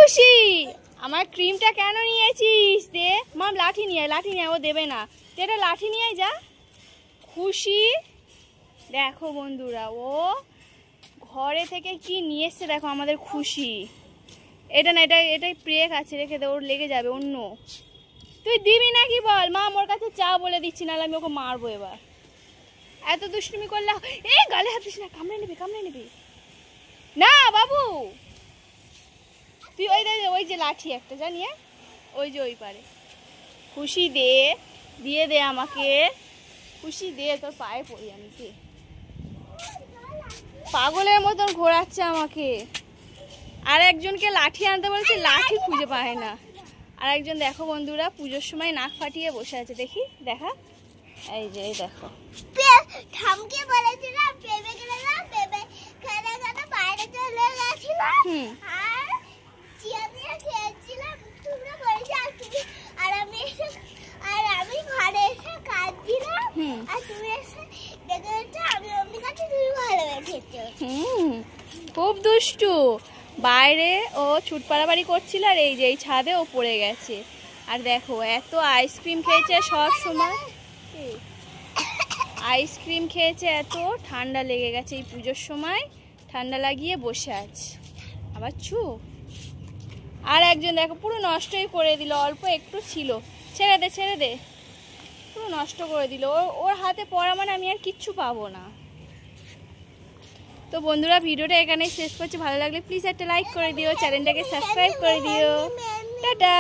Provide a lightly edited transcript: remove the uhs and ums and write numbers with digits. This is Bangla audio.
খুশি আমার ক্রিমটা কেন নিয়েছিস? দে মাম, লাঠি নিয়ে ও দেবে না। এটা লাঠি নিয়ে যা। খুশি দেখো বন্ধুরা, ও ঘরে থেকে কি নিয়ে এসছে দেখো আমাদের খুশি। এটা না, এটাই ব্রেক আছে, রেখে দে, ওর লেগে যাবে অন্য। তুই দিবি নাকি বল? মা ওর কাছে চা বলে দিচ্ছি, নাহলে আমি ওকে মারবো এবার। এত দুষ্টুমি করলে এই গালে হাত দিস না, কামড়ে নেবে না বাবু। তুই ওই যে লাঠি একটা জানিয়ে ওই যে ওই পারে। খুশি দিয়ে দে আমাকে। খুশি দে, তোর পায়ে পড়ি আমি। দে, পাগলের মতন ঘোরাচ্ছে আমাকে। আর একজনকে লাঠি আনতে বলছে, লাঠি খুঁজে পায় না। আর একজন দেখো বন্ধুরা, পুজোর সময় নাক ফাটিয়ে বসে আছে। দেখি, দেখা, এই যে এই দেখো। ঠামকে বলেছিলাম পেবে গেলে না, পেবে খেলে খেলে বাইরে চলে গেছিলাম। আর চিয়া দিয়ে খেয়েছিলাম, তোমরা বলেছি। আর আমি ঘরে এসে কাঁদছিলাম, আর তুমি এসে দেখে আমি অমনি কাছে, তুমি ভালো বেঁচেছো। খুব দুষ্টু। বাইরে ও ছুট পাড়াবাড়ি করছিল, আর এই যে এই ছাদে ও পড়ে গেছে। আর দেখো এত আইসক্রিম খেয়েছে, সব সময় আইসক্রিম খেয়েছে, এত ঠান্ডা লেগে গেছে। এই পুজোর সময় ঠান্ডা লাগিয়ে বসে আছে আবার আর একজন দেখো পুরো নষ্টই করে দিল। অল্প একটু ছিল, ছেড়ে দে, পুরো নষ্ট করে দিল। ওর হাতে পড়া মানে আমি আর কিচ্ছু পাবো না। তো বন্ধুরা, ভিডিওটা এখানেই শেষ করছি। ভালো লাগলে প্লিজ একটা লাইক করে দিও, চ্যানেলটাকে সাবস্ক্রাইব করে দিও। টাটা।